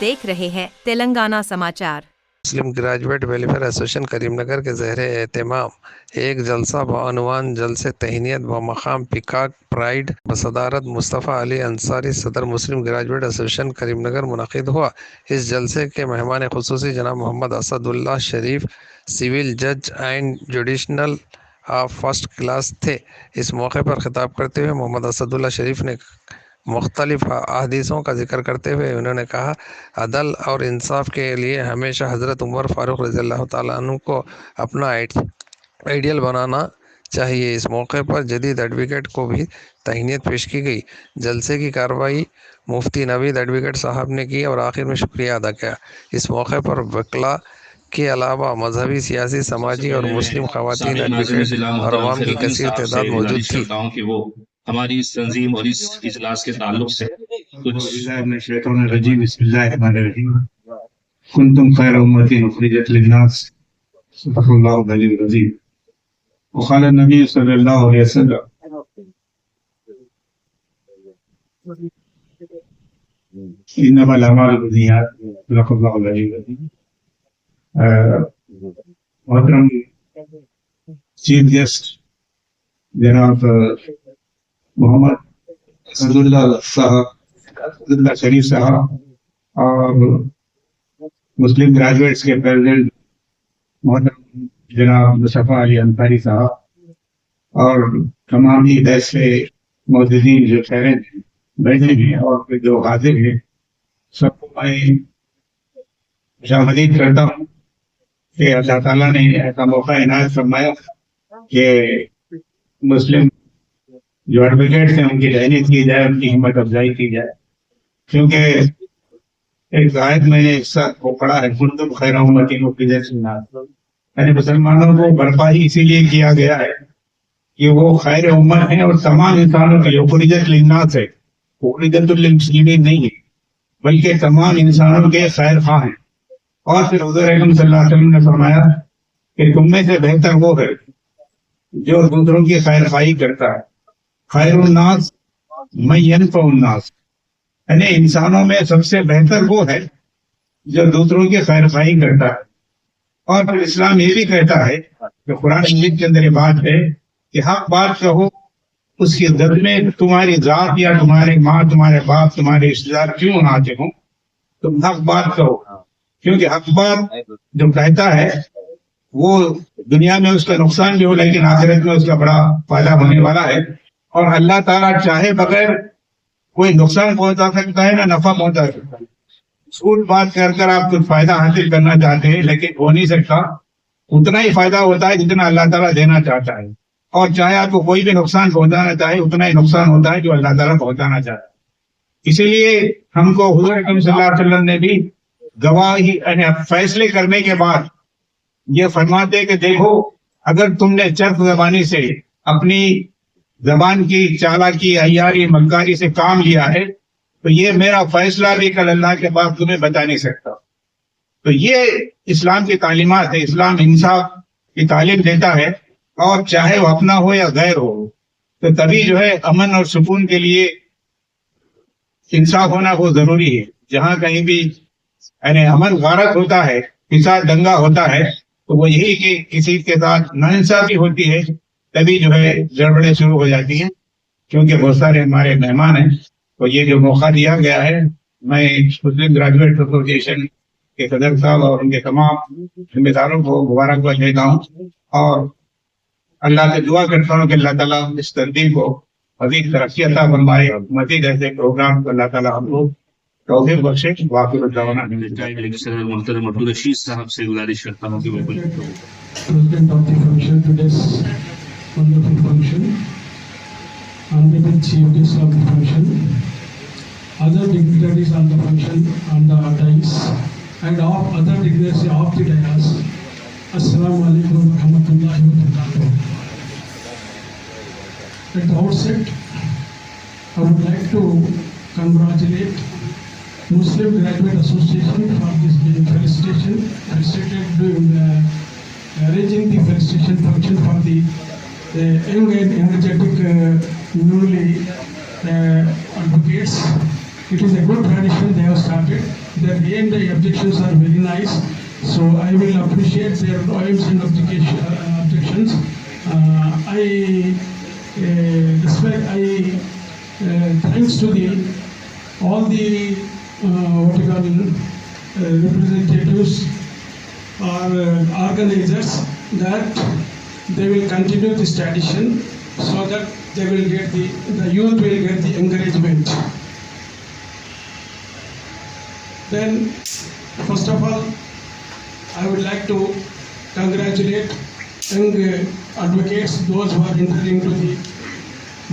देख रहे हैं तेलंगाना समाचार। मुस्लिम ग्रेजुएट वेलफेयर एसोसिएशन करीमनगर के ज़ेरे एहतमाम एक जलसा बअनवान जलसे तहनीत व मकाम पिकाक प्राइड बसदारत मुस्तफ़ा अली अंसारी सदर मुस्लिम ग्रेजुएट एसोसिएशन करीमनगर मुनक़िद हुआ। इस जलसे के मेहमान खुसूसी जनाब मोहम्मद असदुल्ला शरीफ सिविल जज and jurisdictional of first class थे। इस मौके पर खिताब करते हुए मोहम्मद असदुल्ला शरीफ ने मुख्तलिफ अहादीसों का जिक्र करते हुए उन्होंने कहा, अदल और इंसाफ के लिए हमेशा हज़रत उमर फ़ारूक रज़ियल्लाहु ताला अन्हु को अपना आइडियल बनाना चाहिए। इस मौके पर जदीद एडवोकेट को भी तहनीत पेश की गई। जलसे की कार्रवाई मुफ्ती नवीद एडवोकेट साहब ने की और आखिर में शुक्रिया अदा किया। इस मौके पर वकला के अलावा मजहबी, सियासी, समाजी और मुस्लिम ख़वातीन एडवोकेट और अवाम की कसीर तादाद मौजूद थी। कि वो हमारी इस तंजीम और इस इजलास के ताल्लुक से कुंतुम खैर उम्मतिन उखरिजत लिन्नास सल्लल्लाहु अलैहि वसल्लम वक़ाल नबी सल्लल्लाहु अलैहि वसल्लम इन्नमल अमालु बिन्नियात सल्लल्लाहु अलैहि वसल्लम। मोहतरम चीफ गेस्ट जनाब मोहम्मद असदुल्ला शरीफ साहब और मुस्लिम ग्रेजुएट्स के प्रेसिडेंट मोहतरम जनाब मुस्तफ़ा अली अंसारी साहब और तमाम ही देश से मौजूदीन जो ठहरे बैठे हैं और जो हाजिर हैं, सबको मैं खुशामदीद करता हूँ कि अल्लाह ताला ने ऐसा मौका इनायत फरमाया कि मुस्लिम जो एडवोकेट्स हैं उनकी रहनीत की जाए, उनकी हिम्मत अफजाई की जाए। क्योंकि एक आयत मैंने एक साथ वो पढ़ा है, कुंतुम खैर उम्मतिन उखरिजत लिन्नास, यानी मुसलमानों को बर्पा ही इसीलिए किया गया है कि वो खैर उम्मत है और तमाम इंसानों के लिए। उखरिजत लिन्नास है, उखरिजत लिलमुस्लिमीन नहीं है, बल्कि तमाम इंसानों के खैर खा हैं। और फिर हुज़ूर अकरम सल्लल्लाहु अलैहि वसल्लम ने फरमाया कि तुम में से बेहतर वो है जो दूसरों की खैर खाई करता है। खैरुन्नास मन यनफ़उन्नास, यानी इंसानों में सबसे बेहतर वो है जो दूसरों की खैर खाई करता है। और फिर इस्लाम ये भी कहता है कि कुरान मजीद के अंदर ये बात है कि हक बात कहो, उसकी इज्जत में तुम्हारी जात या तुम्हारे माँ, तुम्हारे बाप, तुम्हारे रिश्तेदार क्यों आते हो, तुम हक बात कहो। क्योंकि हक बात जो कहता है वो दुनिया में उसका नुकसान भी हो, लेकिन आखिरत में उसका बड़ा फायदा होने वाला है। और अल्लाह ताला चाहे बगैर कोई नुकसान पहुंचा सकता है ना नफा पहुंचा सकता है। झूठ बात कर कर आप कुछ फायदा हासिल करना चाहते हैं, लेकिन हो नहीं सकता। उतना ही फायदा होता है जितना अल्लाह ताला देना चाहता है, और चाहे आपको कोई भी नुकसान पहुंचाना चाहे उतना ही नुकसान होता है जो अल्लाह ताला पहुंचाना चाहता है। इसीलिए हमको हुज़ूर अकरम सल्लल्लाहु अलैहि वसल्लम ने भी गवाही फैसले करने के बाद ये फरमाते कि देखो, अगर तुमने चर्फ ज़बानी से अपनी जबान की चालाकी, अय्यारी, मक्कारी से काम लिया है तो ये मेरा फैसला भी कल अल्लाह के पास तुम्हें बता नहीं सकता। तो ये इस्लाम की तालीमात है। इस्लाम इंसाफ की तालीम देता है, और चाहे वो अपना हो या गैर हो, तो तभी जो है अमन और सुकून के लिए इंसाफ होना बहुत जरूरी है। जहाँ कहीं भी यानी अमन गारत होता है, फिसाद दंगा होता है, तो वो यही कि किसी के साथ नाइंसाफी होती है, तभी जो है गड़बड़े शुरू हो जाती हैं। क्योंकि बहुत सारे हमारे मेहमान हैं, तो ये जो मौका दिया गया है, मैं मुस्लिम ग्रेजुएट एसोसिएशन के सदर साहब और उनके तमाम जिम्मेदारों को मुबारकबाद देता हूँ और अल्लाह से दुआ करता हूँ कि अल्लाह ताला इस तंजीम को मज़ीद तरक्की अता फरमाए। मज़ीद ऐसे प्रोग्राम को अल्लाह ताला हम लोग तौफीक बख्शे। वाक़िअ दअवाना मोहतरम अब्दुल रशीद साहब से गुजारिश करता हूँ कि वो कुछ President of the function, today's wonderful function, honorable chief guest of the function, other dignitaries on the function, on the dais, and all other dignitaries of the dais. Assalamu alaikum wa rahmatullahi wa barakatuh. At the outset, I would like to congratulate Muslim Graduate Association for this being felicitated arranging the felicitation function for the young and energetic newly advocates. It is a good tradition they have started. their A&I objections are very nice. So I will appreciate their points and objections. Thanks to all the representatives or organizers that they will continue this tradition so that they will get the youth will get the encouragement. Then, first of all, I would like to congratulate young advocates, those who are entering into the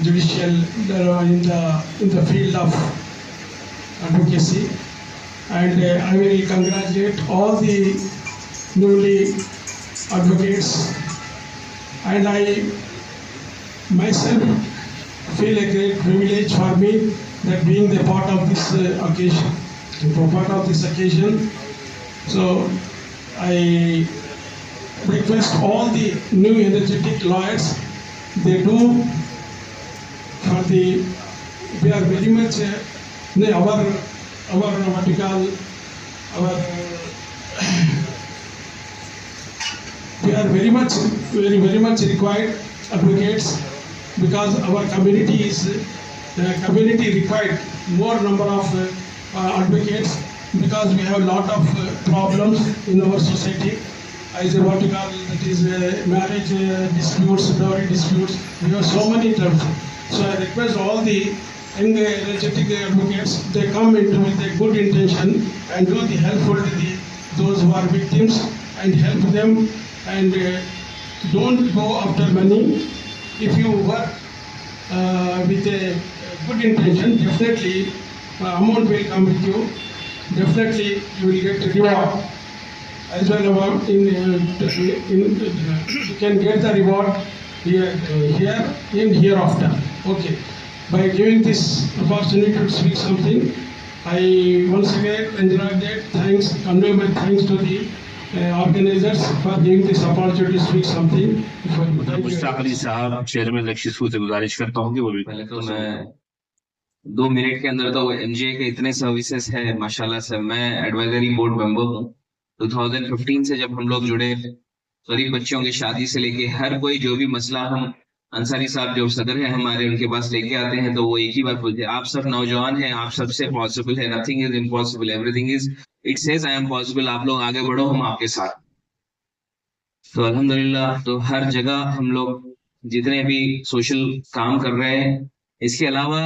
judicial in the field of advocacy, and I will congratulate all the newly advocates, and I myself feel a great privilege for me that being the part of this occasion. So I request all the new energetic lawyers, they do for the, we are very much our what you call our we are very much required advocates, because our community required more number of advocates, because we have a lot of problems in our society, as what you call, that is marriage disputes, dowry disputes. We have so many terms. So I request all the young energetic advocates, they come into with a good intention and do the helpful to those who are victims and help them, and don't go after money. If you work with a good intention, definitely amount will come with you. Definitely you will get reward as well. About you can get the reward here and hereafter. Okay. By giving this opportunity to speak something, I once again congratulate, convey my thanks to the organizers for giving this opportunity to speak something. Mushtaq Ali साहब chairman लक्षित से गुजारिश करता हूँ कि वो भी पहले तो मैं 2 मिनट के अंदर तो एमजीए के इतने सर्विसेज हैं माशाल्लाह से। मैं एडवाइजरी बोर्ड मेंबर हूँ 2015 से, जब हम लोग जुड़े, गरीब बच्चों की शादी से लेके हर कोई जो भी मसला हम अंसारी साहब जो सदर हैं हमारे, उनके पास लेके आते हैं, तो वो एक ही बात बोलते हैं, आप सब नौजवान हैं, आप सबसे पॉसिबल है, nothing is impossible, everything is it says I am possible, आप लोग आगे बढ़ो, हम आपके साथ। तो अल्हम्दुलिल्लाह, तो हर जगह हम लोग जितने भी सोशल काम कर रहे हैं। इसके अलावा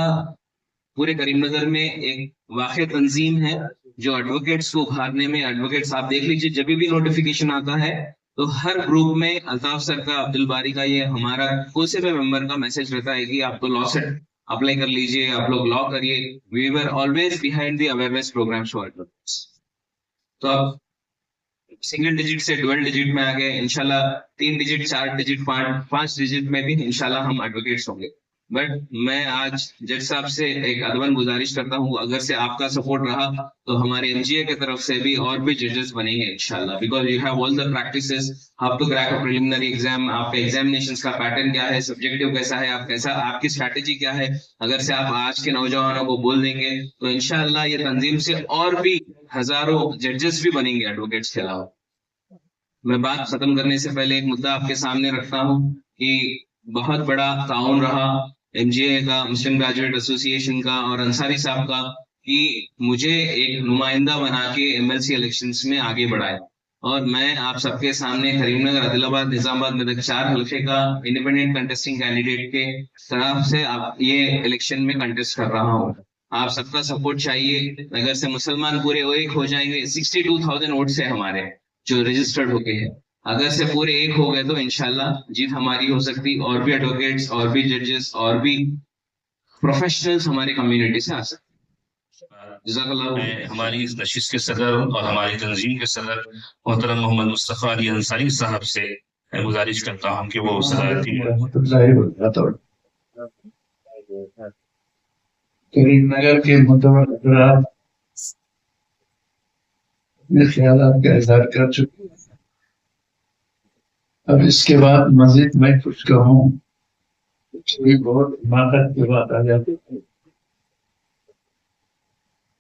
पूरे करीमनगर में एक वाक़ई तंजीम है जो एडवोकेट्स को उभारने में, एडवोकेट्स आप देख लीजिए, जब भी नोटिफिकेशन आता है तो हर ग्रुप में अल्ताफ सर का, अब्दुल बारी का, ये हमारा कोई से भी मेंबर का मैसेज रहता है कि आप तो लॉ सेट अप्लाई कर लीजिए, आप लोग लॉ करिए। We were always behind the awareness programs for advocates. तो अब सिंगल डिजिट से डबल डिजिट में आ गए, इंशाल्लाह 3 डिजिट, 4 डिजिट, 5 डिजिट में भी इंशाल्लाह हम एडवोकेट्स होंगे। बट मैं आज जज साहब से एक अदबन गुजारिश करता हूँ, अगर से आपका सपोर्ट रहा तो हमारे एमजीए की तरफ से भी और भी जजेस बनेंगे इंशाल्लाह, because you have all the practices, how to crack a preliminary exam, आपके एग्जामिनेशंस का पैटर्न क्या है, सब्जेक्टिव कैसा है, आपकी स्ट्रैटेजी क्या है। अगर से आप आज के नौजवानों को बोल देंगे तो इंशाल्लाह ये तंजीम से और भी हजारों जजेस भी बनेंगे एडवोकेट्स के अलावा। मैं बात खत्म करने से पहले एक मुद्दा आपके सामने रखता हूँ कि बहुत बड़ा ताउन रहा एमजीए का, मुस्लिम ग्रेजुएट एसोसिएशन का और अंसारी साहब का, कि मुझे एक नुमाइंदा बना के एमएलसी इलेक्शंस में आगे बढ़ाया। और मैं आप सबके सामने करीमनगर, आदिलाबाद, निजामाबाद में 4 हल्के का इंडिपेंडेंट कंटेस्टिंग कैंडिडेट के तरफ से ये इलेक्शन में कंटेस्ट कर रहा हूँ। आप सबका सपोर्ट चाहिए। अगर से मुसलमान पूरे एक हो जाएंगे, 62,000 वोट्स है हमारे जो रजिस्टर्ड होके हैं, अगर से पूरे एक हो गए तो इंशाल्लाह जीत हमारी हो सकती। और भी एडवोकेट्स और भी जजेस और भी प्रोफेशनल्स हमारी कम्युनिटी से आ सकते। मैं हमारी इस नशिस्त के सदर और हमारी तंजीम के सदर मोहतरम मोहम्मद मुस्तफ़ा अली अंसारी साहब से गुजारिश करता हूँ कि वो सदारती करीमनगर के मुतवक्किल ख्यालात का इज़हार कर चुके हैं। अब इसके बाद मजीद मैं कुछ कहूँ भी बहुत हिमाकत की बात आ जाती है।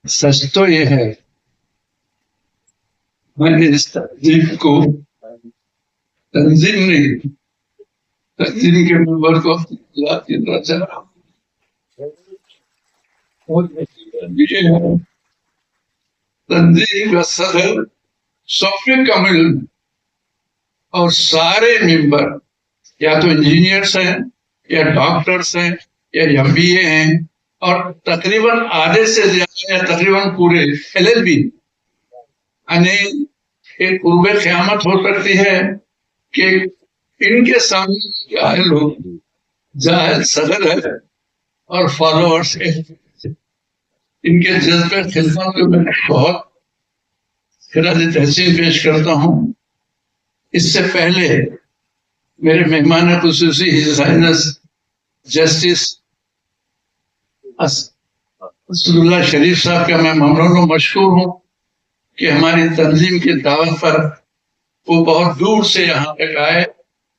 सच तो ये है मैंने इस तंजीम को तंजीम नहीं, तंजीम के मेंबर को याद की तरह चला। और ये है तंजीम का सदर सॉफ्टवेयर कमिल और सारे मेंबर या तो इंजीनियर्स हैं या डॉक्टर्स हैं या एमबीए हैं और तकरीबन आधे से ज्यादा या तकरीबन पूरे एलएलबी। यानी एक कुर्बे क़यामत हो सकती है कि इनके सामने आए लोग जाहिल सदर है और फॉलोअर्स है। इनके जज्बे खिदमत को मैं बहुत खिराज तहसीन पेश करता हूँ। इससे पहले मेरे मेहमान खुसूसी हिज हाइनेस जस्टिस असदुल्ला शरीफ साहब का मैं ममनून मशहूर हूँ कि हमारी तंजीम की दावत पर वो बहुत दूर से यहाँ तक आए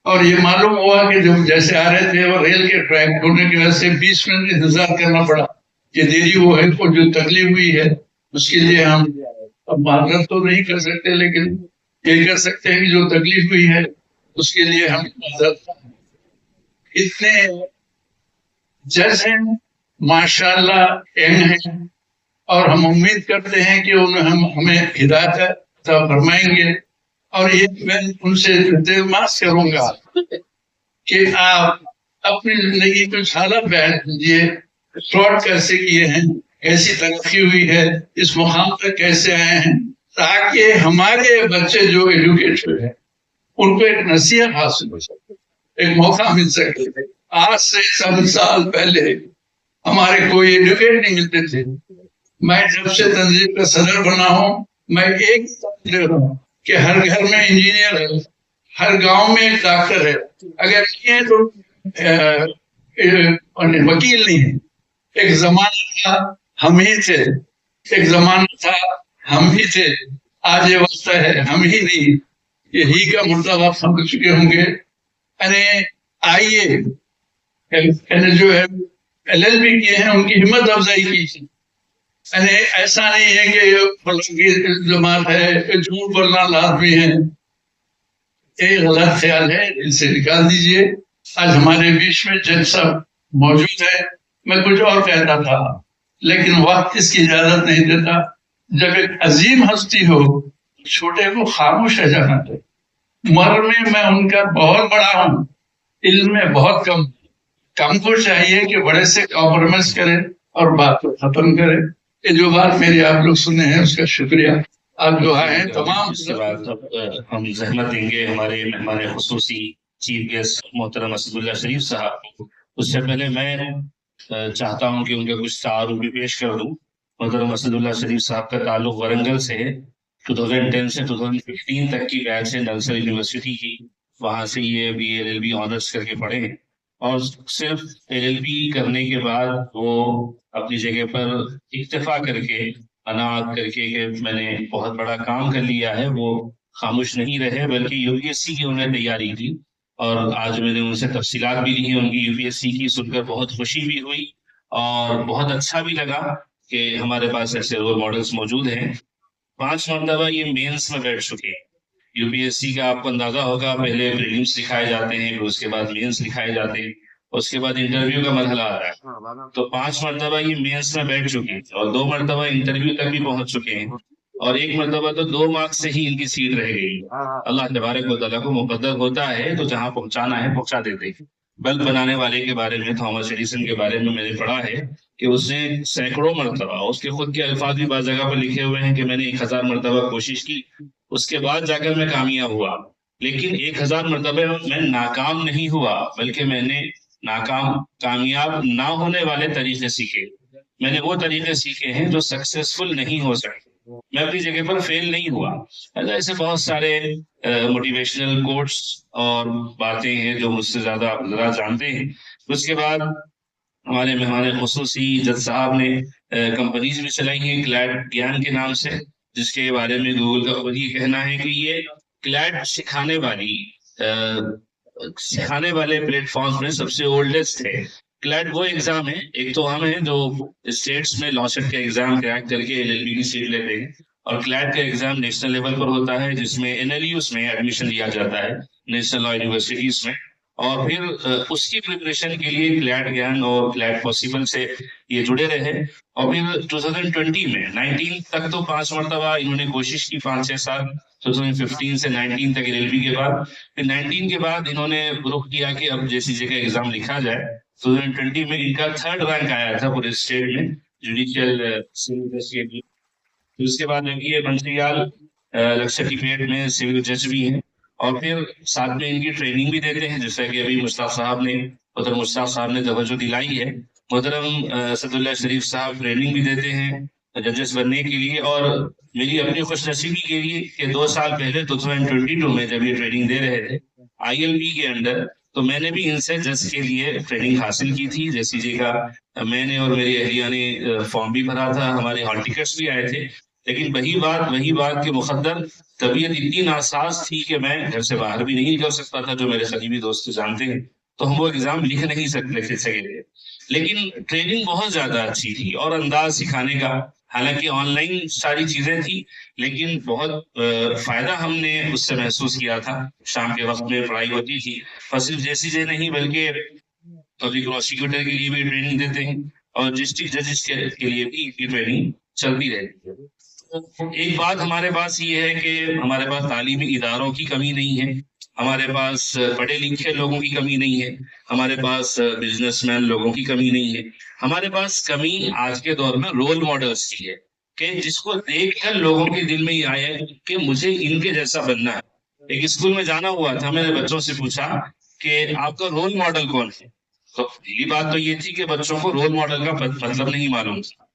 और ये मालूम हुआ कि जब जैसे आ रहे थे और रेल के ट्रैक होने की वजह से 20 मिनट इंतजार करना पड़ा। ये देरी वो है को जो तकलीफ हुई है उसके लिए हम अब माजरत तो नहीं कर सकते, लेकिन ये कर सकते हैं कि जो तकलीफ हुई है उसके लिए हम माजरत। इतने जज हैं माशाल्लाह, यंग हैं और हम उम्मीद करते हैं कि हमें हिदायत फरमाएंगे। और ये मैं उनसे इल्तिमास करूंगा कि आप अपनी जिंदगी कुछ हालात बयान कीजिए, फ्रॉड कैसे किए हैं, कैसी तरक्की हुई है, इस मुकाम तक कैसे आए हैं, ताकि हमारे बच्चे जो एजुकेटेड हैं उनको एक नसीहत हासिल हो सके, एक मौका मिल सके। आज से 7 साल पहले हमारे कोई एजुकेट नहीं मिलते थे। मैं जब से तंजीम का सदर बना हूँ, मैं एक दे रहा हूँ कि हर घर में इंजीनियर है, हर गांव में एक डॉक्टर है, अगर नहीं है तो वकील नहीं है। एक जमाना था हम ही थे, एक जमाना था हम ही थे, आज ये वक्त है हम ही नहीं। यही का मुर्दा आप समझ चुके होंगे। अरे आइए, जो है एलएलबी किए हैं उनकी हिम्मत अफजाई की। अरे ऐसा नहीं है कि ये जमात है, झूठ बोलना लाजमी है, ये गलत ख्याल है, इसे निकाल दीजिए। आज हमारे बीच में जज साहब मौजूद है। मैं कुछ और कहता था लेकिन वक्त इसकी इजाजत नहीं देता। जब एक अजीम हस्ती हो, छोटे को खामोश रह जाना चाहिए। उम्र में मैं उनका बहुत बड़ा हूँ, इल्म में बहुत कम को चाहिए कि बड़े से कॉम्प्रोमाइज करें और बात को खत्म करें। ये जो बात मेरी आप लोग सुने हैं उसका शुक्रिया। आप जो आए तमाम। इसके बाद हम जहमत देंगे हमारे मेहमान खुसूसी चीफ गेस्ट मोहतरम असदुल्ला शरीफ साहब को। उससे पहले मैं चाहता हूं कि उनका कुछ तारुफ भी पेश कर दूं। मोहतरम असदुल्ला शरीफ साहब का ताल्लुक वरंगल से है। 2010 से 2015 तक की बैच है नलसर यूनिवर्सिटी की, वहां से ये BA LLB ऑनर्स करके पढ़े हैं और सिर्फ LLB करने के बाद वो अपनी जगह पर इक्तफा करके अनाद करके कि मैंने बहुत बड़ा काम कर लिया है, वो खामोश नहीं रहे, बल्कि UPSC की उन्होंने तैयारी की। और आज मैंने उनसे तफसीलात भी ली उनकी UPSC की, सुनकर बहुत खुशी भी हुई और बहुत अच्छा भी लगा कि हमारे पास ऐसे रोल मॉडल्स मौजूद हैं। 5 मरतबा ये मेंस में बैठ चुके हैं। UPSC का आपको अंदाजा होगा, पहले प्रीलिम्स लिखाए जाते हैं, फिर उसके बाद मेंस लिखाए जाते हैं, उसके बाद इंटरव्यू का मरहला आ रहा है। तो 5 मरतबा ये मेंस में बैठ चुके हैं और 2 मरतबा इंटरव्यू तक भी पहुंच चुके हैं और 1 मरतबा तो 2 मार्क्स से ही इनकी सीट रह गई। अल्लाह तबारक व तआला को मुकद्दर होता है तो जहां पहुंचाना है पहुंचा देते हैं। बल्ब बनाने वाले के बारे में, थॉमस एडिसन के बारे में मैंने पढ़ा है कि उसने सैकड़ों मरतबा, उसके खुद के अल्फाज भी बाज़ जगह पर लिखे हुए हैं कि मैंने 1000 मरतबा कोशिश की, उसके बाद जाकर मैं कामयाब हुआ। लेकिन 1000 मरतबा मैं नाकाम नहीं हुआ, बल्कि मैंने कामयाब ना होने वाले तरीके सीखे। मैंने वो तरीके सीखे हैं जो सक्सेसफुल नहीं हो सकते। मैं अपनी जगह पर फेल नहीं हुआ। ऐसे बहुत सारे मोटिवेशनल कोट्स और बातें हैं जो मुझसे ज्यादा जानते हैं। उसके बाद हमारे मेहमान खुसूसी जज साहब ने कंपनीज भी चलाई हैं क्लैड ज्ञान के नाम से, जिसके बारे में गूगल का खुद ही कहना है कि ये क्लैड सिखाने वाले प्लेटफॉर्म्स में सबसे ओल्डेस्ट है। क्लैड वो एग्जाम है, एक तो हम है जो स्टेट्स में लॉ सेट का एग्जाम क्रैक करके LLB की सीट लेते हैं, और क्लैट का एग्जाम नेशनल लेवल पर होता है, जिसमें NLUs में एडमिशन लिया जाता है, नेशनल लॉ यूनिवर्सिटीज में। और फिर उसकी प्रिपरेशन के लिए क्लैट ज्ञान और क्लैट पॉसिबल से ये जुड़े रहे। और फिर 2020 में 19 तक तो 5 मरतबा इन्होंने कोशिश की, 5-6 साल, 2015 से 19 तक LLB के बाद। फिर 19 के बाद इन्होंने रुख किया कि अब JCJ का एग्जाम लिखा जाए। 2020 में इनका 3rd रैंक आया था पूरे स्टेट में जुडिशियल सिविल जज के लिए। फिर उसके बाद ये मंत्रियाल लक्षद्वीप में सिविल जज भी हैं, और फिर साथ में इनकी ट्रेनिंग भी देते हैं, जैसा कि अभी मुश्ताक साहब ने तवज्जो दिलाई है। मोहतरम असदुल्ला शरीफ साहब ट्रेनिंग भी देते हैं जजेस बनने के लिए। और मेरी अपनी खुशनसीबी के लिए कि 2 साल पहले 2022 में जब ये ट्रेनिंग दे रहे थे ILB के अंदर, तो मैंने भी इनसे जज के लिए ट्रेनिंग हासिल की थी। JCJ का मैंने और मेरी अहलिया ने फॉर्म भी भरा था, हमारे हॉल टिकट्स भी आए थे। लेकिन वही बात के मुकद्दर तबीयत इतनी नासाज थी कि मैं घर से बाहर भी नहीं निकल सकता था, जो मेरे करीबी दोस्त जानते हैं। तो हम वो एग्जाम लिख नहीं सके थे। लेकिन ट्रेनिंग बहुत ज्यादा अच्छी थी और अंदाज सिखाने का, हालांकि ऑनलाइन सारी चीजें थी, लेकिन बहुत फायदा हमने उससे महसूस किया था। शाम के वक्त में पढ़ाई होती थी, और सिर्फ JCJ नहीं बल्कि पब्लिक प्रोसिक्यूटर के लिए भी ट्रेनिंग देते हैं, और डिस्ट्रिक्ट जजेस के लिए भी इनकी ट्रेनिंग चलती रहती है। एक बात हमारे पास ये है कि हमारे पास तालीमी इदारों की कमी नहीं है, हमारे पास पढ़े लिखे लोगों की कमी नहीं है, हमारे पास बिजनेसमैन लोगों की कमी नहीं है। हमारे पास कमी आज के दौर में रोल मॉडल्स की है, कि जिसको देखकर लोगों के दिल में ये आया कि मुझे इनके जैसा बनना है। एक स्कूल में जाना हुआ था, मैंने बच्चों से पूछा कि आपका रोल मॉडल कौन है। तो पहली बात तो ये थी कि बच्चों को रोल मॉडल का मतलब नहीं मालूम था।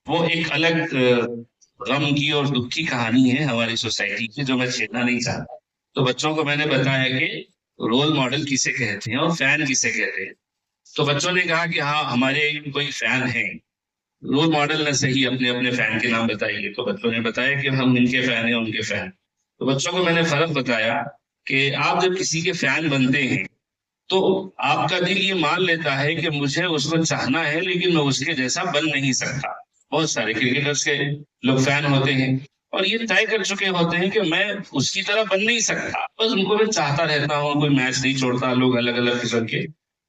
वो एक अलग गम की और दुख की कहानी है हमारी सोसाइटी की, जो मैं छेड़ना नहीं चाहता। तो बच्चों को मैंने बताया कि रोल मॉडल किसे कहते हैं और फैन किसे कहते हैं। तो बच्चों ने कहा कि हाँ, हमारे कोई फैन है। रोल मॉडल ने सही अपने अपने फैन के नाम बताइए। तो बच्चों ने बताया कि हम इनके फैन हैं, उनके फैन। तो बच्चों को मैंने फर्क बताया कि आप जब किसी के फैन बनते हैं तो आपका दिल ये मान लेता है कि मुझे उसको चाहना है, लेकिन मैं उसके जैसा बन नहीं सकता। बहुत सारे क्रिकेटर्स के लोग फैन होते हैं और ये तय कर चुके होते हैं कि मैं उसकी तरह बन नहीं सकता, बस उनको मैं चाहता रहता हूँ, कोई मैच नहीं छोड़ता। लोग अलग अलग किस्म के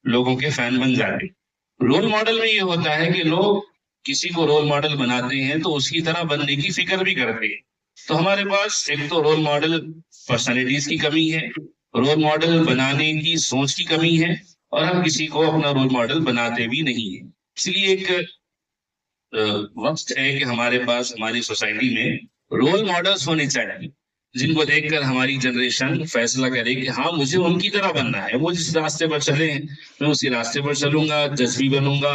लोगों के फैन बन जाते। रोल मॉडल में ये होता है कि लोग किसी को रोल मॉडल बनाते हैं तो उसकी तरह बनने की फिक्र भी करते हैं। तो हमारे पास एक तो रोल मॉडल पर्सनैलिटीज की कमी है, रोल मॉडल बनाने की सोच की कमी है, और हम किसी को अपना रोल मॉडल बनाते भी नहीं है। इसलिए एक वक्त है कि हमारे पास हमारी सोसाइटी में रोल मॉडल्स होने चाहिए, जिनको देखकर हमारी जनरेशन फैसला करे कि हाँ, मुझे उनकी तरह बनना है। वो जिस रास्ते पर चले मैं उसी रास्ते पर चलूंगा, जज भी बनूंगा,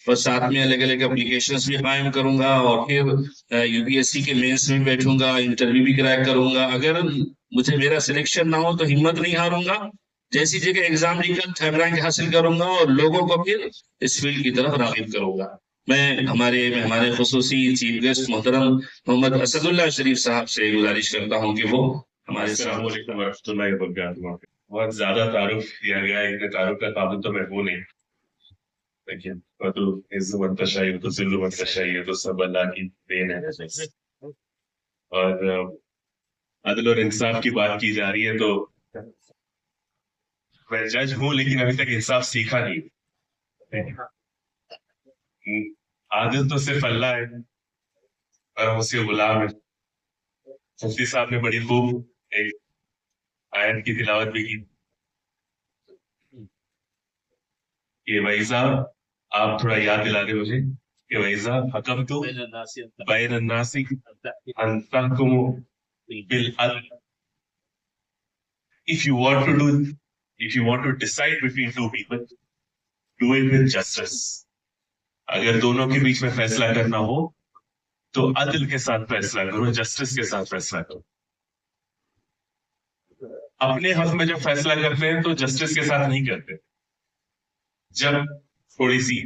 और साथ में अलग अलग एप्लीकेशंस भी कायम करूंगा, और फिर UPSC के मेंस में बैठूंगा, इंटरव्यू भी क्रैक करूंगा। अगर मुझे मेरा सिलेक्शन ना हो तो हिम्मत नहीं हारूंगा, जैसी जगह एग्जाम लिखकर 3rd रैंक हासिल करूंगा और लोगों को फिर इस फील्ड की तरफ राग़िब करूंगा। मैं हमारे खुसूसी चीफ गेस्ट मोहतरम मोहम्मद असदुल्ला शरीफ साहब से गुजारिश करता हूं कि वो हमारे बहुत ज्यादा तारुफ किया गया है, इतने तारुफ का काबिल तो मैं हूं नहीं, लेकिन तो इज्जत तो जिल्लत तो सब अल्लाह की देन है। और अदल और इंसाफ की बात की जा रही है, तो मैं जज हूं लेकिन अभी तक इंसाफ सीखा नहीं। आदिल तो सिर्फ अल्लाह है और हम उसके गुलाम है। मुफ्ती साहब ने बड़ी खूब एक आयत की तिलावत भी की कि वैज़ा, आप थोड़ा याद दिला दे मुझे कि वैज़ा हकम तो बैन अन्नासी अन तहकुमु बिल अदल। If you want to decide between two people, do it with justice. अगर दोनों के बीच में फैसला करना हो तो अदल के साथ फैसला करो, जस्टिस के साथ फैसला करो। अपने हक में जब फैसला करते हैं तो जस्टिस के साथ नहीं करते। जब थोड़ी सी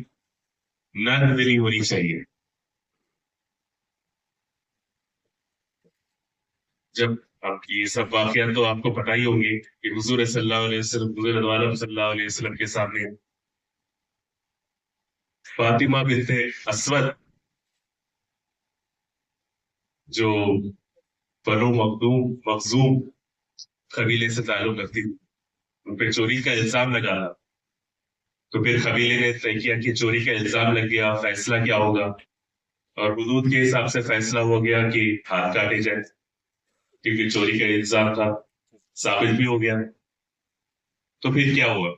नरम-दिली होनी चाहिए, जब अब ये सब वाकया तो आपको पता ही होंगे कि हुजूर सल्लल्लाहु अलैहि वसल्लम, हुजूर अनवर सल्लल्लाहु अलैहि वसल्लम के सामने फातिमा बिन्ते अस्वद जो बनो मखजूम कबीले से ताल्लुक रखती थी, उन पे चोरी का इल्जाम लगा। तो फिर कबीले ने तय किया कि चोरी का इल्जाम लग गया, फैसला क्या होगा? और हुदूद के हिसाब से फैसला हो गया कि हाथ काटे जाए, क्योंकि चोरी का इल्जाम था, साबित भी हो गया। तो फिर क्या हुआ?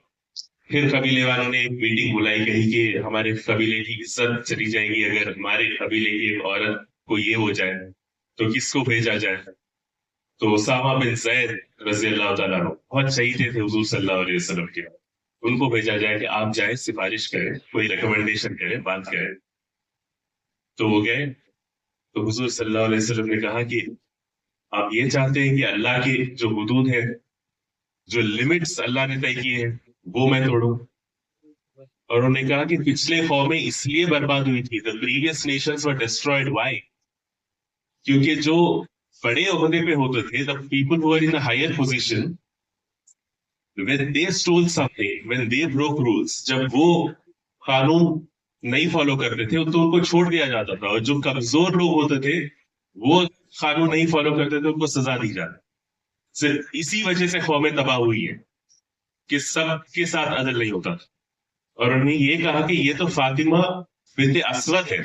फिर कबीले वालों ने एक मीटिंग बुलाई, कही कि हमारे कबीले की इज्जत चली जाएगी अगर हमारे कबीले की एक औरत को ये हो जाए, तो किसको भेजा जाए? तो उसामा बिन ज़ैद रज़ी अल्लाह ताला अन्हु बहुत शहीद थे हुजूर सल्लल्लाहु अलैहि वसल्लम के, उनको भेजा जाए कि आप जाए, सिफारिश करें, कोई रिकमेंडेशन करें, बात करें। तो वो गए। तो हुजूर सल्लल्लाहु अलैहि वसल्लम ने कहा कि आप ये चाहते हैं कि अल्लाह की जो हुदूद है, जो लिमिट्स अल्लाह ने तय किए हैं, वो मैं तोड़ूं? और उन्होंने कहा कि पिछले कौमें इसलिए बर्बाद हुई थी, the previous nations were destroyed, why? क्योंकि जो बड़े ओहदे पे होते थे, the people who are in the higher position, when they stole something, when they broke rules, जब वो कानून नहीं फॉलो करते थे तो उनको छोड़ दिया जाता था, और जो कमजोर लोग होते थे वो कानून नहीं फॉलो करते थे, उनको सजा दी जाती। सिर्फ इसी वजह से कौमें तबाह हुई है कि सबके साथ अदल नहीं होता। और उन्होंने ये कहा कि ये तो फातिमा बिन्ते असवद है,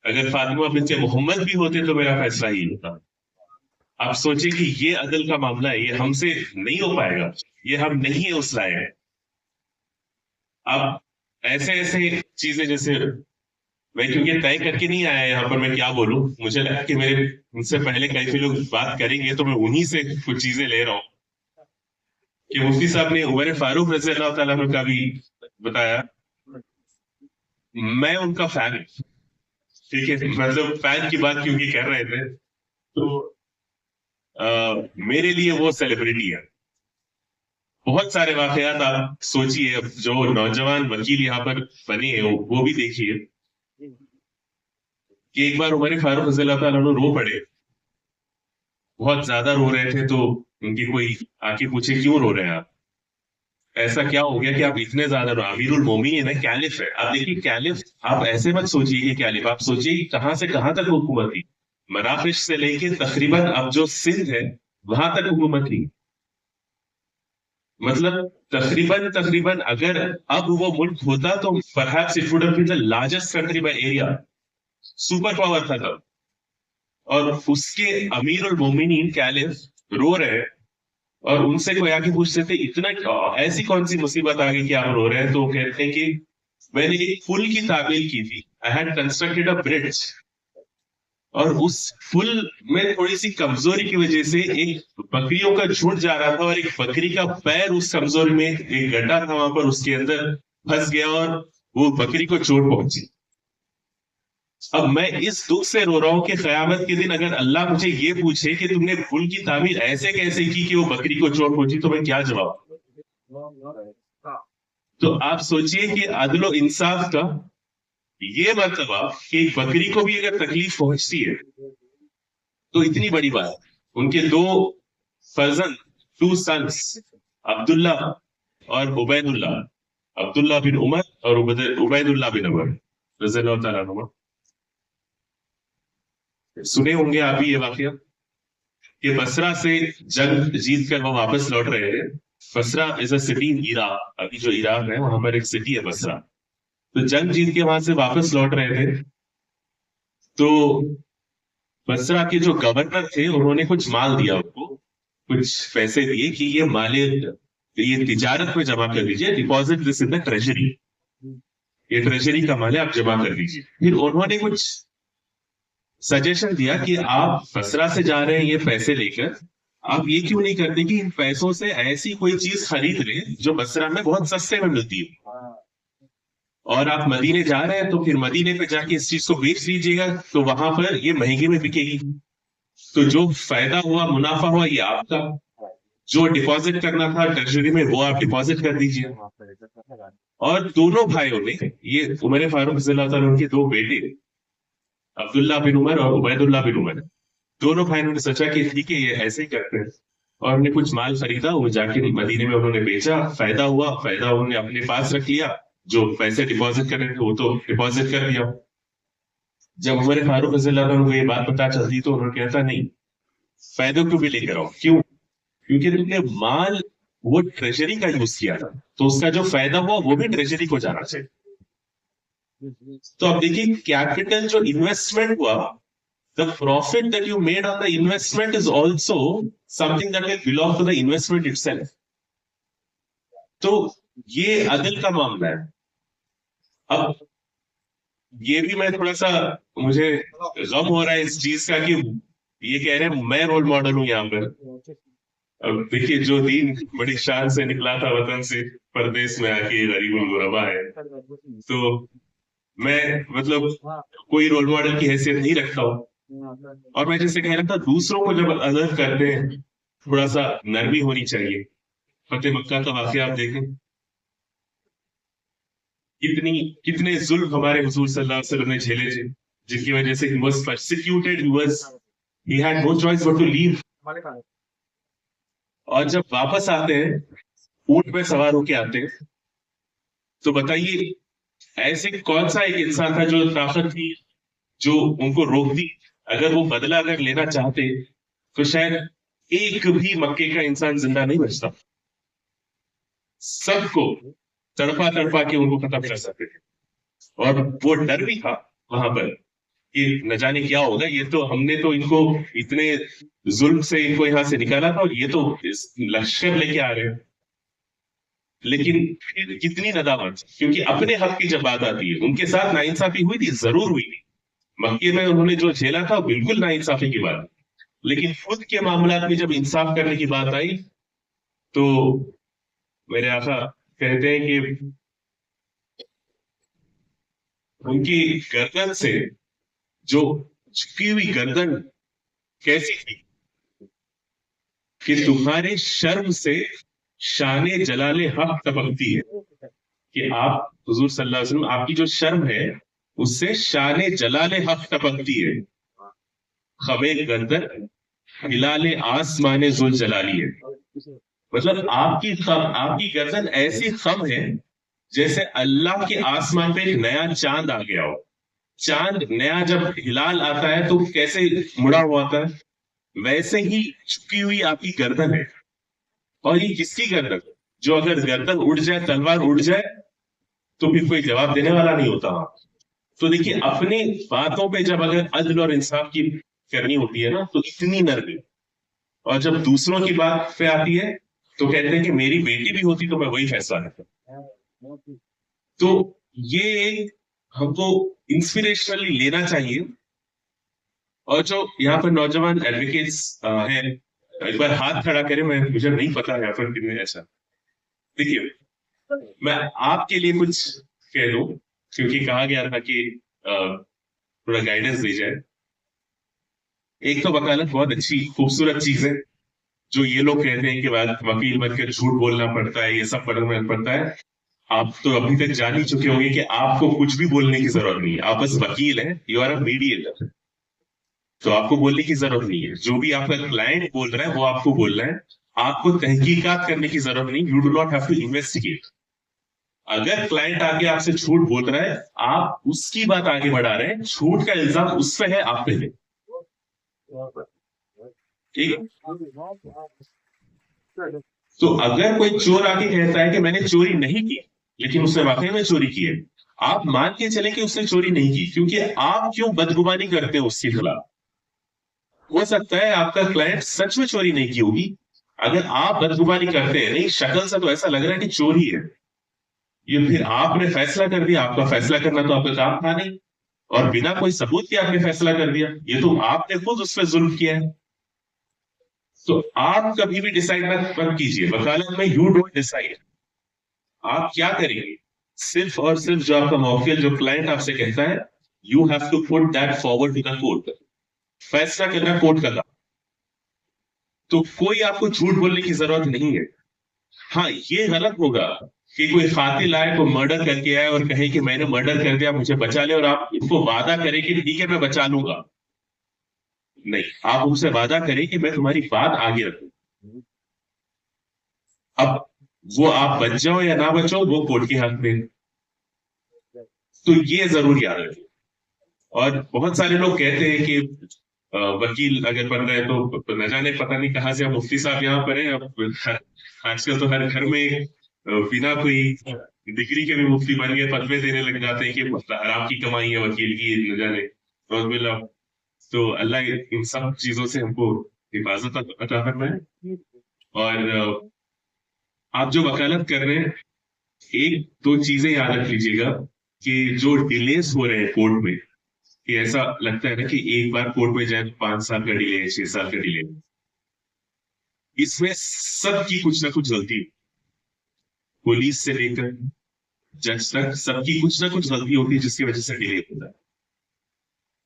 अगर फातिमा बिन्ते मोहम्मद भी होते तो मेरा फैसला ही होता। आप सोचिए कि ये अदल का मामला है, ये हमसे नहीं हो पाएगा, ये हम नहीं है उस लायक। अब ऐसे ऐसे चीजें, जैसे मैं क्योंकि तय करके नहीं आया यहाँ पर, मैं क्या बोलूं, मुझे लगा कि मेरे मुझसे पहले कई लोग बात करेंगे तो मैं उन्हीं से कुछ चीजें ले रहा हूँ कि मुफ्ती साहब ने उमर फारूक रज़ी अल्लाह ताला अन्हु का भी बताया। मैं उनका फैन, ठीक है, मतलब फैन की बात क्योंकि कर रहे थे, तो मेरे लिए वो सेलिब्रिटी है। बहुत सारे वाकयात आप सोचिए, अब जो नौजवान वकील यहाँ पर बने हैं वो भी देखिए कि एक बार उमर फारूक रज़ी अल्लाह ताला अन्हु रो पड़े, बहुत ज्यादा रो रहे थे। तो उनकी कोई आके पूछे क्यों रो रहे हैं आप, ऐसा क्या हो गया कि आप इतने ज्यादा रो? अमीरुल मोमिनीन है, कैलिफ है। आप देखिए कैलिफ, आप ऐसे मत सोचिए कि कैलिफ, आप सोचिए कि कहां से कहां तक हुकूमत थी। मराकश से लेके तकरीबन अब जो सिंध है वहां तक हुकूमत थी। मतलब तकरीबन अगर अब वो मुल्क होता तो perhaps it would have been the largest country by area, super power था तब। और उसके अमीरुल मोमिनीन कैलिफ रो रहे हैं, और उनसे कोई आके पूछते थे इतना ऐसी कौन सी मुसीबत आ गई कि आप रो रहे हैं? तो कहते हैं कि मैंने एक पुल की तामीर की थी, I had constructed a bridge, और उस पुल में थोड़ी सी कमजोरी की वजह से एक बकरियों का झुंड जा रहा था, और एक बकरी का पैर उस कमजोरी में, एक गड्ढा था वहां पर, उसके अंदर फंस गया और वो बकरी को चोट पहुंची। अब मैं इस दुख से रो रहा हूं कि क़यामत के दिन अगर अल्लाह मुझे ये पूछे कि तुमने पुल की तामीर ऐसे कैसे की कि वो बकरी को चोट पहुंची, तो मैं क्या जवाब? तो आप सोचिए कि अदल इंसाफ का ये मर्तबा कि एक बकरी को भी अगर तकलीफ पहुंचती है तो इतनी बड़ी बात। उनके दो फर्जंद, टू सन्स, अब्दुल्ला और उबैदुल्ला, अब्दुल्ला बिन उमर और उबैदुल्ला बिन उमर रज़ी अल्लाह ताला अन्हुमा। सुने होंगे आप भी ये वाकया कि बसरा से जंग जीत कर वो वापस लौट रहे थे। Basra is a city in Iraq, अभी जो इराक है वहां पर एक सिटी है बसरा। तो जंग जीत के वहां से वापस लौट रहे थे, तो बसरा के जो गवर्नर थे उन्होंने कुछ माल दिया उनको, कुछ पैसे दिए कि ये माले ये तिजारत में जमा कर दीजिए, deposit this in the treasury, ये ट्रेजरी का माल है, आप जमा कर दीजिए। फिर उन्होंने कुछ सजेशन दिया कि आप बसरा से जा रहे हैं ये पैसे लेकर, आप ये क्यों नहीं करते कि इन पैसों से ऐसी कोई चीज खरीद लें जो बसरा में बहुत सस्ते में मिलती है, और आप मदीने जा रहे हैं तो फिर मदीने पे जाके इस चीज को बेच लीजिएगा, तो वहां पर ये महंगे में बिकेगी। तो जो फायदा हुआ, मुनाफा हुआ, ये आपका। जो डिपॉजिट करना था ट्रेजरी में वो आप डिपॉजिट कर दीजिए। और दोनों भाइयों ने, ये उमर फारूक रज़ी अल्लाह ताला उनके दो बेटे अब्दुल्ला बिन उमर और उबैदुल्ला बिन उमर, दोनों भाइयों ने सोचा कि ठीक है ये ऐसे ही करते हैं, और उन्हें कुछ माल खरीदा, वो जाके मदीने में उन्होंने बेचा, फायदा हुआ, फायदा उन्होंने अपने पास रख लिया, जो पैसे डिपॉजिट कर रहे थे वो तो डिपॉजिट कर दिया। जब उमर फारूक रज़ियल्लाहु अन्हु को ये बात पता चलती तो उन्होंने कहता नहीं, फायदों को भी लेकर आओ। क्यों? क्योंकि तुमने माल वो ट्रेजरी का यूज किया था, तो उसका जो फायदा हुआ वो भी ट्रेजरी को जाना चाहिए। तो अब देखिए, कैपिटल जो इन्वेस्टमेंट हुआ, the profit that you made on the investment is also something that will belong to the investment itself. तो ये अदल का मामला है। अब ये भी मैं थोड़ा सा, मुझे गम हो रहा है इस चीज का कि ये कह रहे हैं मैं रोल मॉडल हूं यहाँ पर। अब देखिए, जो दीन बड़ी शान से निकला था वतन से, परदेश में आके गरीबुल गुरबा है, तो मैं मतलब कोई रोल मॉडल की हैसियत नहीं रखता हूँ। और मैं जैसे कह रहा था, दूसरों को जब अदर करते हैं थोड़ा सा नरमी होनी चाहिए। फतेह मक्का का वाकया आप देखें, कितने जुल्म हमारे हुजूर सल्लल्लाहु अलैहि वसल्लम ने झेले थे, जिनकी वजह से he was persecuted, he had no choice but to leave। और जब वापस आते हैं, ऊंट पे सवार होके आते हैं, तो बताइए ऐसे कौन सा एक इंसान था जो ताकत थी जो उनको रोक दी? अगर वो बदला अगर लेना चाहते तो शायद एक भी मक्के का इंसान जिंदा नहीं बचता। सबको तड़पा तड़पा के उनको खत्म कर सकते थे। और वो डर भी था वहां पर कि न जाने क्या होगा। ये तो हमने तो इनको इतने जुल्म से इनको यहां से निकाला था और ये तो लश्कर लेके आ रहे हैं। लेकिन फिर कितनी नदामत, क्योंकि अपने हक की जब बात आती है, उनके साथ नाइंसाफी हुई थी, जरूर हुई थी। मक्के में उन्होंने जो झेला था बिल्कुल नाइंसाफी की बात, लेकिन खुद के मामलात में जब इंसाफ करने की बात आई तो मेरे आका कहते हैं कि उनकी गर्दन से जो झुकी हुई गर्दन कैसी थी कि तुम्हारे शर्म से शाने जलाले हक टपकती है, कि आप हुजूर सल्लल्लाहु अलैहि वसल्लम, आपकी जो शर्म है उससे शाने जलाले हक टपकती है। खबे गर्दन हिलाले आसमाने जुल जलाली है। मतलब आपकी गर्दन ऐसी खम है जैसे अल्लाह के आसमान पे एक नया चांद आ गया हो। चांद नया जब हिलाल आता है तो कैसे मुड़ा हुआ आता है, वैसे ही झुकी हुई आपकी गर्दन है। और ये किसकी गर्दन? जो अगर गर्दन उड़ जाए, तलवार उड़ जाए, तो फिर कोई जवाब देने वाला नहीं होता। तो देखिए, अपने बातों पे जब अगर अदल और इंसाफ की करनी होती है ना, तो इतनी नरमी। और जब दूसरों की बात पे आती है तो कहते हैं कि मेरी बेटी भी होती तो मैं वही फैसला करता। तो ये हमको इंस्पिरेशनली लेना चाहिए। और जो यहाँ पर नौजवान एडवोकेट्स हैं, एक बार हाथ खड़ा करें, मुझे नहीं पता यहाँ पर कितने ऐसा। देखिए, मैं आपके लिए कुछ कह दूं, क्योंकि कहा गया था कि थोड़ा गाइडेंस दी जाए। एक तो वकालत बहुत अच्छी खूबसूरत चीज है, जो ये लोग कहते हैं कि वकील बनकर झूठ बोलना पड़ता है, ये सब पढ़ना पड़ता है। आप तो अभी तक जान ही चुके होंगे कि आपको कुछ भी बोलने की जरूरत नहीं है। आप बस वकील हैं, यू आर अ मीडिएटर, तो आपको बोलने की जरूरत नहीं है। जो भी आपका क्लाइंट बोल रहा है वो आपको बोलना है। आपको तहकीकात करने की जरूरत नहीं, you do not have to investigate. अगर क्लाइंट आके आपसे झूठ बोल रहा है, आप उसकी बात आगे बढ़ा रहे हैं, झूठ का इल्जाम उस पे है, आप पे नहीं। ठीक। तो अगर कोई चोर आके कहता है कि मैंने चोरी नहीं की, लेकिन उसने वाकई में चोरी की है, आप मान के चले कि उसने चोरी नहीं की, क्योंकि आप क्यों बदगुमानी करते हो उसके खिलाफ। हो सकता है आपका क्लाइंट सच में चोरी नहीं की होगी। अगर आप बदगुमानी करते हैं, नहीं शक्ल से तो ऐसा लग रहा है कि चोरी है, ये फिर आपने फैसला कर दिया। आपका फैसला करना तो आपका काम था नहीं, और बिना कोई सबूत के आपने फैसला कर दिया, ये तो आपने खुद उस पर जुल्म किया है। तो आप कभी भी डिसाइड मत कीजिए वकालत में, यू डोंट डिसाइड। आप क्या करेंगे, सिर्फ और सिर्फ जो आपका मौकिल, जो क्लाइंट आपसे कहता है, you have to put that forward to the court. फैसला करना कोर्ट का काम। तो कोई आपको झूठ बोलने की जरूरत नहीं है। हाँ, ये गलत होगा कि कोई कातिल आए, कोई मर्डर करके आए और कहे कि मैंने मर्डर कर दिया, मुझे बचा ले, और आप इनको वादा करें कि ठीक है मैं बचा लूंगा। नहीं, आप उनसे वादा करें कि मैं तुम्हारी बात आगे रखूं। अब वो आप बच जाओ या ना बचो, वो कोर्ट के हाथ में। तो ये जरूर याद रखिए। और बहुत सारे लोग कहते हैं कि वकील अगर बन रहे हैं तो न जाने पता नहीं कहाँ से अब मुफ्ती साहब यहाँ पर हैं। अब आजकल तो हर घर में बिना कोई डिग्री के भी मुफ्ती बन गए, फतवे देने लग जाते हैं कि हराम की कमाई है वकील की, न जाने रोजबिल्ला। तो अल्लाह इन सब चीजों से हमको हिफाजत अता फरमाए। और आप जो वकालत कर रहे हैं, एक दो चीजें याद रख लीजिएगा कि जो डिलेस हो रहे हैं कोर्ट में, कि ऐसा लगता है ना कि एक बार कोर्ट में जाए तो 5 साल का डिले है, 6 साल का डिले है। इसमें सबकी कुछ ना कुछ गलती है, पुलिस से लेकर जज तक सबकी कुछ ना कुछ गलती होती है जिसकी वजह से डिले होता है।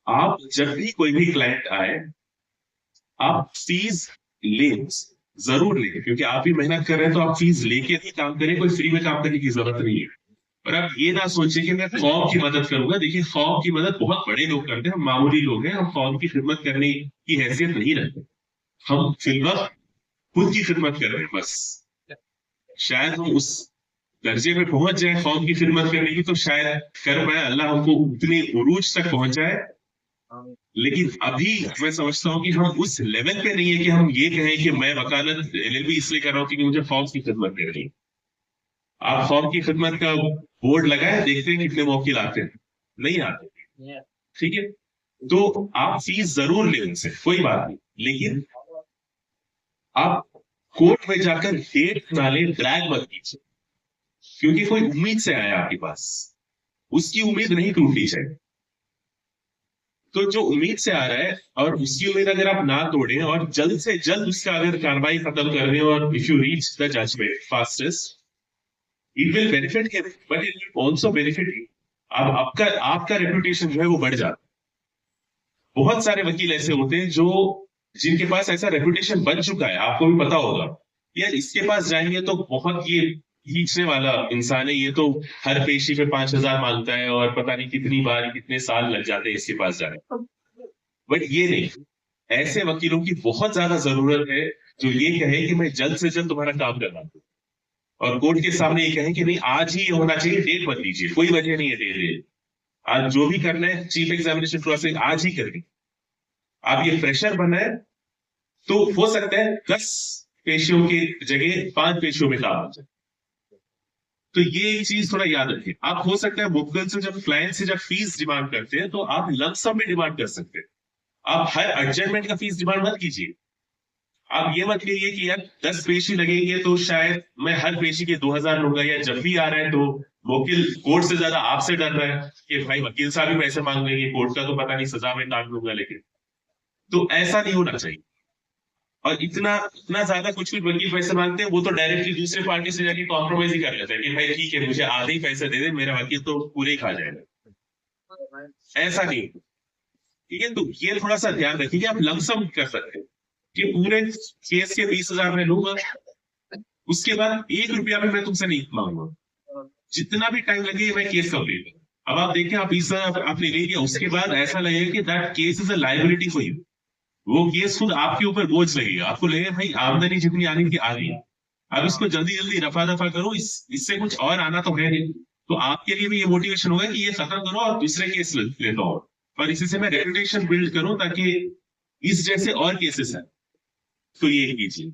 आप जब भी कोई भी क्लाइंट आए, आप फीस लें, जरूर लें, क्योंकि आप भी मेहनत कर रहे हैं तो आप फीस लेके ही काम करें, कोई फ्री में काम करने की जरूरत नहीं है। और आप ये ना सोचिए कि मैं कौम की मदद करूंगा। देखिए, कौम की मदद बहुत बड़े लोग करते हैं, हम मामूली लोग हैं, हम कौम की खिदमत करने की हैसियत नहीं रखते। हम फिलहाल खुद की खिदमत कर रहे हैं बस। शायद हम उस दर्जे में पहुंच जाए कौम की खिदमत करने की, तो शायद कर पाए, अल्लाह हमको उतनी उरूज तक पहुंचाए। लेकिन अभी मैं समझता हूँ कि हम उस लेवल पे नहीं है कि हम ये कहें कि मैं वकालत LLB इसलिए कर रहा हूँ क्योंकि मुझे कौम की खिदमत करनी है। आप कौम की खिदमत का बोर्ड लगाए, देखते हैं कितने मौकिल आते हैं, नहीं आते, ठीक है। तो आप फीस जरूर लें उनसे, कोई बात नहीं, लेकिन आप कोर्ट में जाकर डेट ना ले, ड्रैग मत कीजिए, क्योंकि कोई उम्मीद से आया आपके पास, उसकी उम्मीद नहीं टूटनी चाहिए। तो जो उम्मीद से आ रहा है और उसकी उम्मीद अगर आप ना तोड़ें और जल्द से जल्द उसका अगर कार्रवाई खत्म कर दें, और if you reach the judgement fastest, it will benefit him but it will also benefit you. अब आपका रेपुटेशन जो है वो बढ़ जाता है। बहुत सारे वकील ऐसे होते हैं जो जिनके पास ऐसा रेपुटेशन बन चुका है, आपको भी पता होगा, यार इसके पास जाएंगे तो बहुत ये खींचने वाला इंसान है, ये तो हर पेशी पे 5,000 मांगता है और पता नहीं कितनी बार कितने साल लग जाते हैं इसके पास जाने। बट ये नहीं, ऐसे वकीलों की बहुत ज्यादा जरूरत है जो ये कहे कि मैं जल्द से जल्द तुम्हारा काम करना हूं, और कोर्ट के सामने ये कहें कि नहीं आज ही होना चाहिए, डेट मत दीजिए, कोई वजह नहीं है डेट, आज जो भी करना है चीफ एग्जामिनेशन प्रोसेस आज ही कर दी। आप ये प्रेशर बनाए तो हो सकता है 10 पेशियों की जगह 5 पेशियों में काम हो जाए। तो ये एक चीज थोड़ा याद रखिए। आप हो सकता है मुवक्किल से जब क्लाइंट से जब फीस डिमांड करते हैं तो आप लमसम में डिमांड कर सकते हैं, आप हर एडजस्टमेंट का फीस डिमांड मत कीजिए। आप ये मत कहिए कि यार 10 पेशी लगेंगे तो शायद मैं हर पेशी के 2,000 लूंगा, या जब भी आ रहा है तो वकील कोर्ट से ज्यादा आपसे डर रहा है कि भाई वकील साहब भी पैसे मांग लेंगे, कोर्ट का तो पता नहीं सजा में काट लूंगा। लेकिन तो ऐसा नहीं होना चाहिए। और इतना ज्यादा कुछ भी वकील पैसे मांगते हैं, वो तो डायरेक्टली दूसरे पार्टी से जाके कॉम्प्रोमाइज ही कर लेते हैं कि भाई ठीक है मुझे आधे ही पैसे दे दे, मेरा वकील तो पूरे ही खा जाएगा। ऐसा नहीं, ठीक है। तो ये थोड़ा सा ध्यान रखिए कि आप लमसम कर सकते हैं कि पूरे केस के 20,000 में लूंगा, उसके बाद 1 रुपया भी मैं तुमसे नहीं मांगूंगा, जितना भी टाइम लगे मैं केस कंप्लीट। अब आप देखें, आप 20,000 आपने ले लिया, उसके बाद ऐसा लगेगा कि that case is a liability for you, वो केस खुद आपके ऊपर बोझ लगेगा। आपको लगेगा भाई आमदनी जितनी आनी थी आ गई, अब इसको जल्दी जल्दी रफा दफा करो, इससे कुछ और आना तो है नहीं। तो आपके लिए भी ये मोटिवेशन होगा कि ये खत्म करो और दूसरे केस लेता हूँ, और इसी से मैं रेपुटेशन बिल्ड करूं ताकि इस जैसे और केसेस हैं। तो ये कीजिए।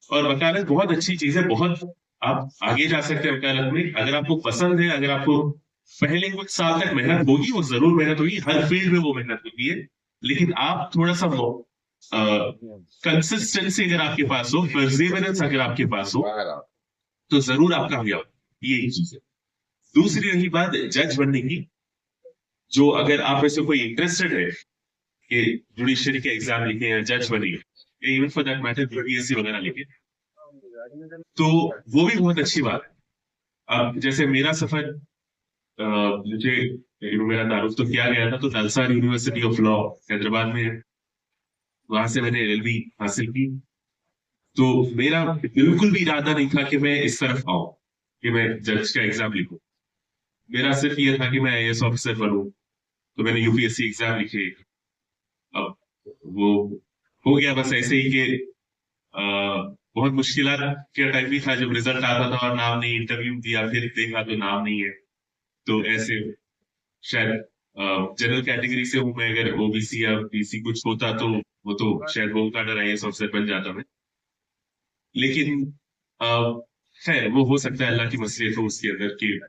और वकालत बहुत अच्छी चीज है, बहुत आप आगे जा सकते हैं वकालत में, अगर आपको पसंद है। अगर आपको पहले कुछ साल तक मेहनत होगी, वो जरूर मेहनत होगी, हर फील्ड में वो मेहनत होती है, लेकिन आप थोड़ा सा कंसिस्टेंसी अगर आपके पास हो, परसिवरेंस अगर आपके पास हो, तो जरूर आप कामयाब। ये चीज है। दूसरी रही बात जज बनने की, जो अगर आप ऐसे कोई इंटरेस्टेड है कि जुडिशरी के एग्जाम लिखे हैं, जज बने, even for that matter BPSC वगैरह लिखे, तो वो भी बहुत अच्छी बात है। अब जैसे मेरा सफर, मुझे मेरा तारुफ तो किया गया था तो नलसार यूनिवर्सिटी ऑफ लॉ हैदराबाद में है, वहां से मैंने LLB हासिल की। तो मेरा बिल्कुल भी इरादा नहीं था कि मैं इस तरफ आऊं कि मैं जज का एग्जाम लिखूं। मेरा सिर्फ ये था कि मैं IAS ऑफिसर बनूं, तो मैंने UPSC एग्जाम लिखे। अब वो हो गया बस ऐसे ही कि बहुत मुश्किलात का टाइम भी था, जब रिजल्ट आता था और नाम नहीं, इंटरव्यू दिया, फिर देखा तो नाम नहीं है, तो ऐसे शायद जनरल कैटेगरी से हूँ मैं, अगर ओबीसी या बीसी कुछ होता तो वो तो शायद होम गार्डर आईएएस ऑफिसर बन जाता मैं। लेकिन खैर वो हो सकता है अल्लाह की मसलियत हो उसके अंदर की,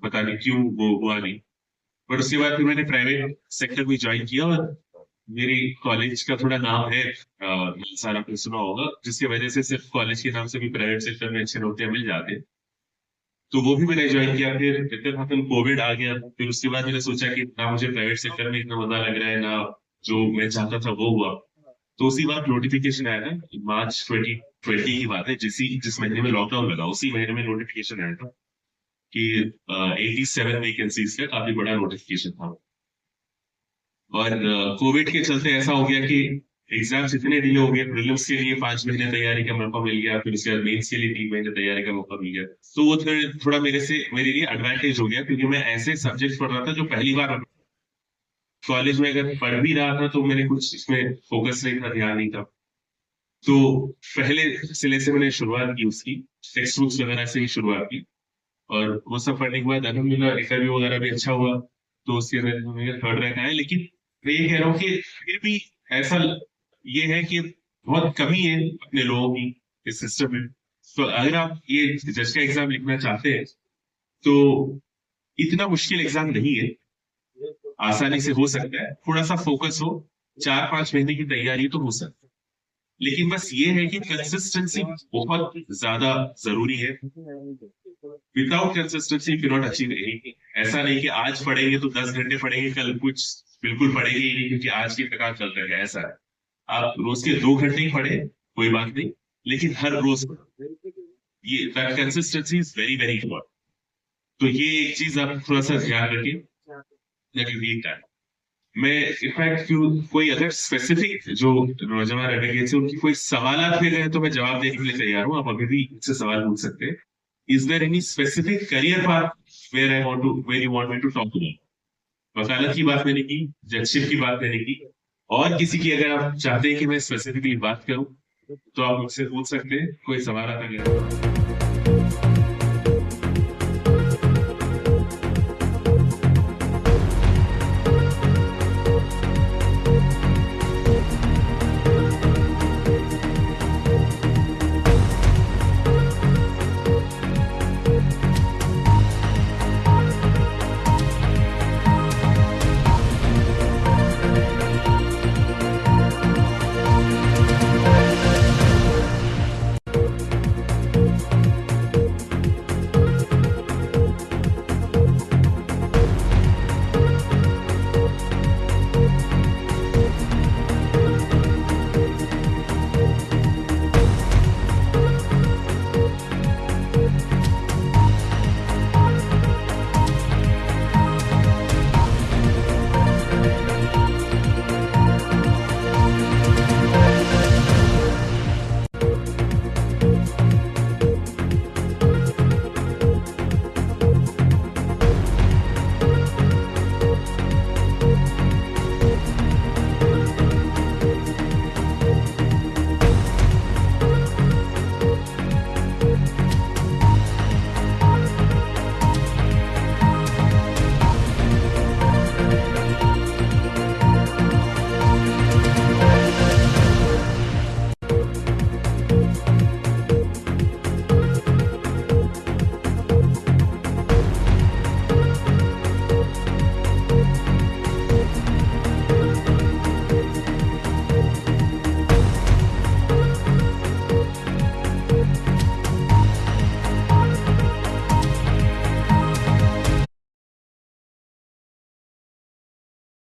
पता नहीं क्यों वो हुआ नहीं। पर उसके बाद फिर मैंने प्राइवेट सेक्टर में ज्वाइन किया, और मेरी कॉलेज का थोड़ा नाम है सारा आपने सुना होगा, जिसकी वजह से सिर्फ कॉलेज के नाम से भी प्राइवेट सेक्टर में अच्छे नौकरियां मिल जाते हैं। तो वो भी मैंने ज्वाइन किया। फिर इतना कोविड आ गया, फिर उसके बाद मैंने सोचा कि ना मुझे प्राइवेट सेक्टर में इतना मजा लग रहा है, ना जो मैं चाहता था वो हुआ। तो उसी बात नोटिफिकेशन आया था, मार्च 2020 की बात है, जिस महीने में लॉकडाउन लगा उसी महीने में नोटिफिकेशन आया था कि 87 वैकेंसीज का काफी बड़ा नोटिफिकेशन था। और कोविड के चलते ऐसा हो गया कि एग्जाम्स इतने डिले हो गए, प्रीलिम्स के लिए 5 महीने तैयारी का मौका मिल गया, फिर उसके बाद मेंस के लिए 3 महीने तैयारी का मौका मिल गया। तो वो थोड़ा मेरे लिए एडवांटेज हो गया, क्योंकि मैं ऐसे सब्जेक्ट पढ़ रहा था जो पहली बार कॉलेज में अगर पढ़ भी रहा था तो मैंने कुछ इसमें फोकस नहीं था, ध्यान नहीं था। तो पहले सिले से मैंने शुरुआत की, उसकी टेक्स्ट बुक्स वगैरह से ही शुरुआत की, और वो सब पढ़ने के बाद अल्हम्दुलिल्लाह इंटरव्यू वगैरह भी अच्छा हुआ, तो उसके अंदर मेरा थर्ड रैंक आया। लेकिन मैं ये कह रहा हूँ कि फिर भी ऐसा ये है कि बहुत कमी है अपने लोगों की इस सिस्टम में। तो अगर आप ये जज का एग्जाम लिखना चाहते हैं तो इतना मुश्किल एग्जाम नहीं है, आसानी से हो सकता है, थोड़ा सा फोकस हो, 4-5 महीने की तैयारी तो हो सकती है। लेकिन बस ये है कि कंसिस्टेंसी बहुत ज्यादा जरूरी है। Without consistency you can not achieve anything. ऐसा नहीं कि आज पढ़ेंगे तो 10 घंटे पढ़ेंगे, कल कुछ बिल्कुल पढ़ेंगे ही नहीं क्योंकि आज की थकान चल रही है, ऐसा है। आप रोज के 2 घंटे ही पढ़े कोई बात नहीं, लेकिन हर रोज ये consistency is very very important. तो ये एक चीज आप थोड़ा सा ध्यान रखिए। मैं इनफैक्ट कोई अगर स्पेसिफिक जो नौजवान रेनेगेड से उनकी कोई सवाल मिल रहे तो मैं जवाब देने के लिए तैयार हूँ। आप अभी भी मुझसे सवाल पूछ सकते हैं। Is there any specific career path where you want me to talk about? वकालत की बात मैंने की, जजशिप की बात मैंने की, और किसी की अगर आप चाहते हैं कि मैं स्पेसिफिकली बात करूं तो आप मुझसे पूछ सकते हैं, कोई सवाल आता है।